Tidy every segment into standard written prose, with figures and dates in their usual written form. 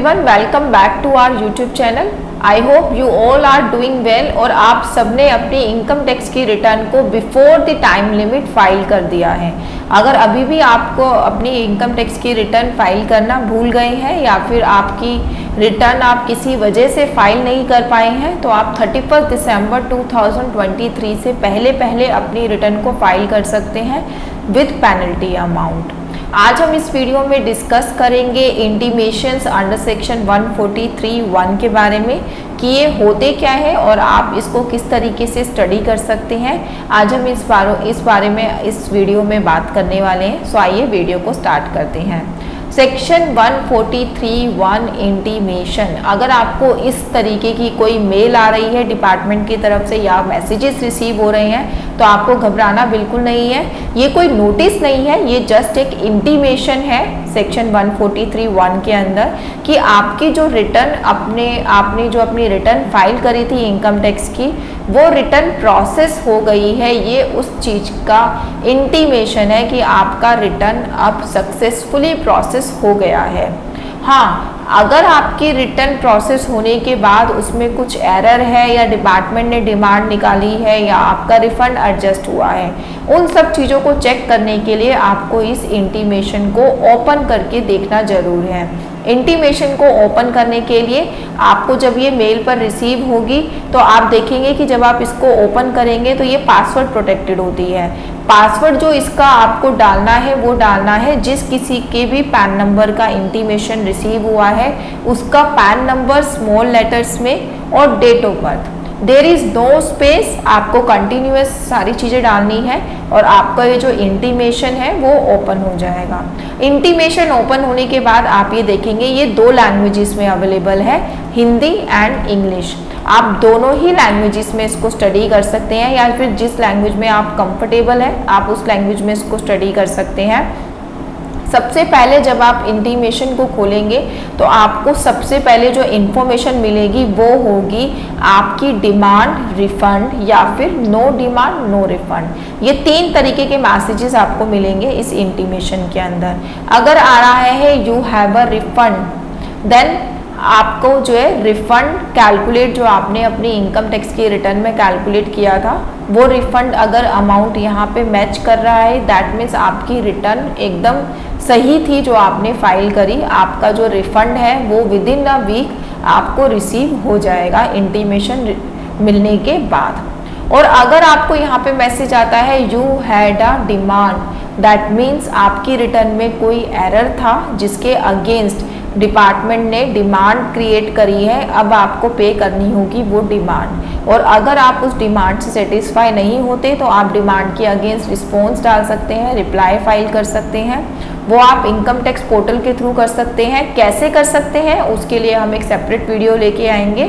Everyone, welcome back to our YouTube channel. I hope you all are doing well और आप सबने अपनी income tax की return को before the time limit file कर दिया है। अगर अभी भी आपको अपनी इनकम टैक्स की रिटर्न फाइल करना भूल गए हैं या फिर आपकी रिटर्न आप किसी वजह से फाइल नहीं कर पाए हैं तो आप 31 दिसंबर 2023 से पहले अपनी रिटर्न को फाइल कर सकते हैं विद पेनल्टी अमाउंट। आज हम इस वीडियो में डिस्कस करेंगे इंटीमेशंस अंडर सेक्शन 143(1) के बारे में कि ये होते क्या है और आप इसको किस तरीके से स्टडी कर सकते हैं। आज हम इस बारे में इस वीडियो में बात करने वाले हैं। सो आइए वीडियो को स्टार्ट करते हैं। सेक्शन 143(1) इंटीमेशन, अगर आपको इस तरीके की कोई मेल आ रही है डिपार्टमेंट की तरफ से या मैसेजेस रिसीव हो रहे हैं तो आपको घबराना बिल्कुल नहीं है। ये कोई नोटिस नहीं है, ये जस्ट एक इंटीमेशन है सेक्शन 143(1) के अंदर कि आपकी जो रिटर्न आपने जो अपनी रिटर्न फाइल करी थी इनकम टैक्स की वो रिटर्न प्रोसेस हो गई है। ये उस चीज़ का इंटीमेशन है कि आपका रिटर्न अब सक्सेसफुली प्रोसेस हो गया है। हाँ, अगर आपकी रिटर्न प्रोसेस होने के बाद उसमें कुछ एरर है या डिपार्टमेंट ने डिमांड निकाली है या आपका रिफंड एडजस्ट हुआ है, उन सब चीज़ों को चेक करने के लिए आपको इस इंटीमेशन को ओपन करके देखना जरूर है। इंटीमेशन को ओपन करने के लिए आपको जब ये मेल पर रिसीव होगी तो आप देखेंगे कि जब आप इसको ओपन करेंगे तो ये पासवर्ड प्रोटेक्टेड होती है। पासवर्ड जो इसका आपको डालना है वो डालना है जिस किसी के भी पैन नंबर का इंटीमेशन रिसीव हुआ है उसका पैन नंबर स्मॉल लेटर्स में और date of birth. There is no space, आपको कंटिन्यूअस सारी चीज़ें डालनी है और आपका ये जो इंटीमेशन है वो ओपन हो जाएगा। इंटीमेशन ओपन होने के बाद आप ये देखेंगे ये 2 लैंग्वेजेस में अवेलेबल है, हिंदी एंड इंग्लिश। आप दोनों ही लैंग्वेजेस में इसको स्टडी कर सकते हैं या फिर जिस लैंग्वेज में आप कंफर्टेबल है आप उस लैंग्वेज में इसको स्टडी कर सकते हैं। सबसे पहले जब आप इंटीमेशन को खोलेंगे तो आपको सबसे पहले जो इन्फॉर्मेशन मिलेगी वो होगी आपकी डिमांड रिफंड या फिर नो डिमांड नो रिफंड। ये 3 तरीके के मैसेजेस आपको मिलेंगे इस इंटीमेशन के अंदर। अगर आ रहा है you have a refund, then आपको जो है रिफंड कैलकुलेट जो आपने अपनी इनकम टैक्स की रिटर्न में कैलकुलेट किया था वो रिफंड अगर अमाउंट यहाँ पे मैच कर रहा है दैट मीन्स आपकी रिटर्न एकदम सही थी जो आपने फाइल करी। आपका जो रिफंड है वो विद इन अ वीक आपको रिसीव हो जाएगा इंटीमेशन मिलने के बाद। और अगर आपको यहाँ पे मैसेज आता है you had a demand, that means आपकी रिटर्न में कोई एरर था जिसके अगेंस्ट डिपार्टमेंट ने डिमांड क्रिएट करी है, अब आपको पे करनी होगी वो डिमांड। और अगर आप उस डिमांड से सेटिस्फाई नहीं होते तो आप डिमांड के अगेंस्ट रिस्पॉन्स डाल सकते हैं, रिप्लाई फाइल कर सकते हैं। वो आप इनकम टैक्स पोर्टल के थ्रू कर सकते हैं। कैसे कर सकते हैं उसके लिए हम एक सेपरेट वीडियो लेके आएंगे।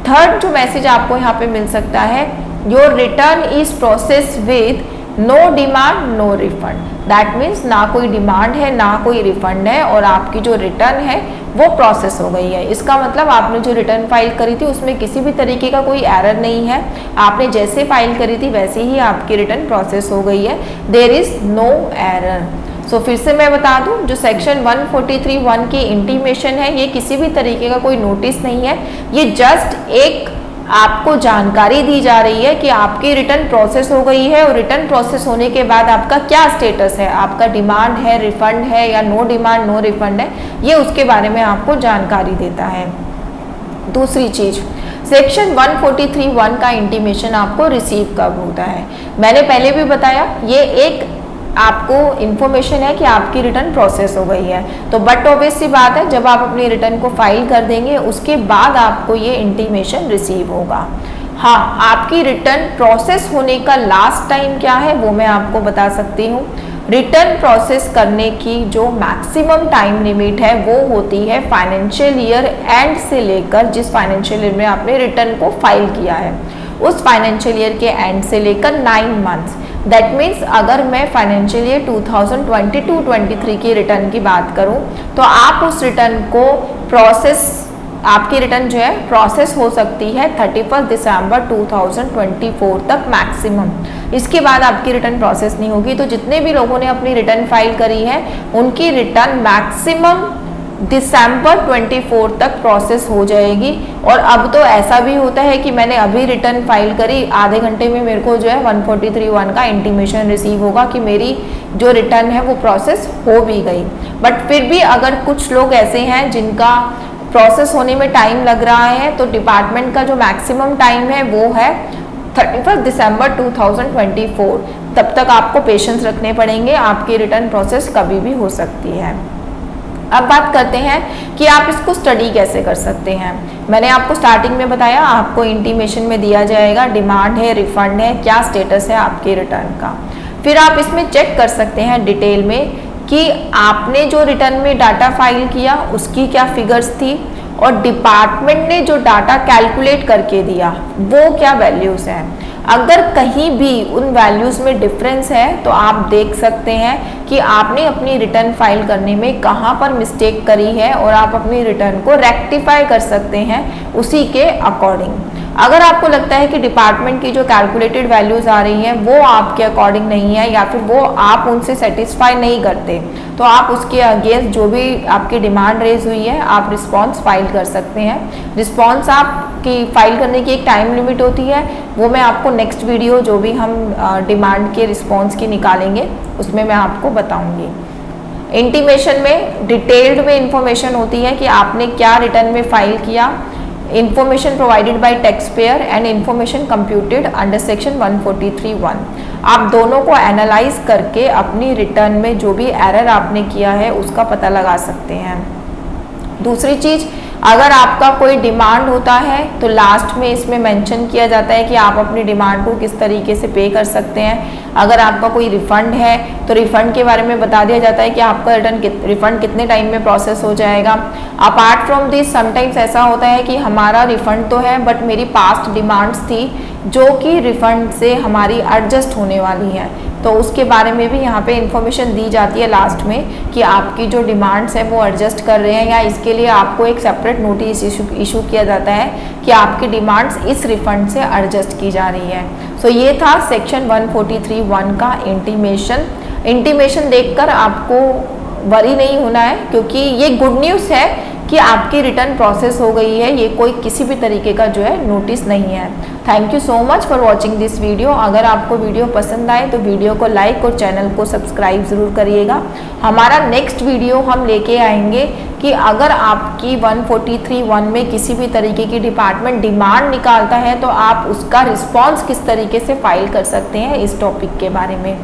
थर्ड जो मैसेज आपको यहाँ पे मिल सकता है, your return is process with no demand no refund, that means ना कोई डिमांड है ना कोई रिफंड है और आपकी जो रिटर्न है वो प्रोसेस हो गई है। इसका मतलब आपने जो रिटर्न फाइल करी थी उसमें किसी भी तरीके का कोई एरर नहीं है, आपने जैसे फाइल करी थी वैसे ही आपकी रिटर्न प्रोसेस हो गई है। There is no error. So फिर से मैं बता दूं, जो सेक्शन 143(1) की इंटीमेशन है ये किसी भी तरीके का कोई नोटिस नहीं है, ये जस्ट एक आपको जानकारी दी जा रही है कि आपकी रिटर्न प्रोसेस हो गई है और रिटर्न प्रोसेस होने के बाद आपका क्या स्टेटस है, आपका डिमांड है, रिफंड है या नो डिमांड नो रिफंड है, ये उसके बारे में आपको जानकारी देता है। दूसरी चीज़, सेक्शन 143(1) का इंटीमेशन आपको रिसीव कब होता है, मैंने पहले भी बताया ये एक आपको इन्फॉर्मेशन है कि आपकी रिटर्न प्रोसेस हो गई है। तो बट ऑब्वियस सी बात है जब आप अपनी रिटर्न को फाइल कर देंगे उसके बाद आपको ये इंटीमेशन रिसीव होगा। हाँ, आपकी रिटर्न प्रोसेस होने का लास्ट टाइम क्या है वो मैं आपको बता सकती हूँ। रिटर्न प्रोसेस करने की जो मैक्सिमम टाइम लिमिट है वो होती है फाइनेंशियल ईयर एंड से लेकर जिस फाइनेंशियल ईयर में आपने रिटर्न को फाइल किया है उस फाइनेंशियल ईयर के एंड से लेकर 9 मंथ्स। दैट मीन्स अगर मैं फाइनेंशियल ईयर 2022-23 की रिटर्न की बात करूं तो आप उस रिटर्न को प्रोसेस आपकी रिटर्न जो है प्रोसेस हो सकती है 31 दिसंबर 2024 तक मैक्सिमम। इसके बाद आपकी रिटर्न प्रोसेस नहीं होगी। तो जितने भी लोगों ने अपनी रिटर्न फाइल करी है उनकी रिटर्न मैक्सिमम दिसंबर 24 तक प्रोसेस हो जाएगी। और अब तो ऐसा भी होता है कि मैंने अभी रिटर्न फाइल करी, आधे घंटे में मेरे को जो है 143(1) का इंटीमेशन रिसीव होगा कि मेरी जो रिटर्न है वो प्रोसेस हो भी गई। बट फिर भी अगर कुछ लोग ऐसे हैं जिनका प्रोसेस होने में टाइम लग रहा है, तो डिपार्टमेंट का जो मैक्सिमम टाइम है वो है 31 दिसंबर 2024। तब तक आपको पेशेंस रखने पड़ेंगे, आपकी रिटर्न प्रोसेस कभी भी हो सकती है। अब बात करते हैं कि आप इसको स्टडी कैसे कर सकते हैं। मैंने आपको स्टार्टिंग में बताया, आपको इंटीमेशन में दिया जाएगा डिमांड है, रिफंड है, क्या स्टेटस है आपके रिटर्न का। फिर आप इसमें चेक कर सकते हैं डिटेल में कि आपने जो रिटर्न में डाटा फाइल किया उसकी क्या फिगर्स थी, और डिपार्टमेंट ने जो डाटा कैलकुलेट करके दिया वो क्या वैल्यूज़ हैं। अगर कहीं भी उन वैल्यूज़ में डिफरेंस है तो आप देख सकते हैं कि आपने अपनी रिटर्न फाइल करने में कहाँ पर मिस्टेक करी है, और आप अपनी रिटर्न को रेक्टिफाई कर सकते हैं उसी के अकॉर्डिंग। अगर आपको लगता है कि डिपार्टमेंट की जो कैलकुलेटेड वैल्यूज़ आ रही हैं वो आपके अकॉर्डिंग नहीं है, या फिर वो आप उनसे सेटिस्फाई नहीं करते, तो आप उसके अगेंस्ट जो भी आपकी डिमांड रेज हुई है आप रिस्पॉन्स फाइल कर सकते हैं। रिस्पॉन्स आपकी फाइल करने की एक टाइम लिमिट होती है, वो मैं आपको नेक्स्ट वीडियो जो भी हम डिमांड के रिस्पॉन्स की निकालेंगे उसमें मैं आपको बताऊंगी। इंटीमेशन में डिटेल्ड में इंफॉर्मेशन होती है कि आपने क्या रिटर्न में फाइल किया, information provided by tax payer and information computed under section 143(1). आप दोनों को एनालाइज करके अपनी रिटर्न में जो भी एरर आपने किया है उसका पता लगा सकते हैं। दूसरी चीज़, अगर आपका कोई डिमांड होता है तो लास्ट में इसमें मेंशन किया जाता है कि आप अपनी डिमांड को किस तरीके से पे कर सकते हैं। अगर आपका कोई रिफ़ंड है तो रिफ़ंड के बारे में बता दिया जाता है कि आपका रिफ़ंड कितने टाइम में प्रोसेस हो जाएगा। अपार्ट फ्रॉम दिस समटाइम्स ऐसा होता है कि हमारा रिफ़ंड तो है बट मेरी पास्ट डिमांड्स थी जो कि रिफ़ंड से हमारी एडजस्ट होने वाली है, तो उसके बारे में भी यहाँ पे इंफॉर्मेशन दी जाती है लास्ट में कि आपकी जो डिमांड्स है वो एडजस्ट कर रहे हैं, या इसके लिए आपको एक सेपरेट नोटिस इशू किया जाता है कि आपकी डिमांड्स इस रिफंड से एडजस्ट की जा रही है। सो ये था सेक्शन 143(1) का इंटीमेशन। इंटीमेशन देखकर आपको वरी नहीं होना है, क्योंकि ये गुड न्यूज़ है कि आपकी रिटर्न प्रोसेस हो गई है, ये कोई किसी भी तरीके का जो है नोटिस नहीं है। Thank you so much for watching this video. अगर आपको वीडियो पसंद आए तो वीडियो को लाइक और चैनल को सब्सक्राइब ज़रूर करिएगा। हमारा नेक्स्ट वीडियो हम लेके आएंगे कि अगर आपकी 143(1) में किसी भी तरीके की डिपार्टमेंट डिमांड निकालता है तो आप उसका रिस्पॉन्स किस तरीके से फाइल कर सकते हैं, इस टॉपिक के बारे में।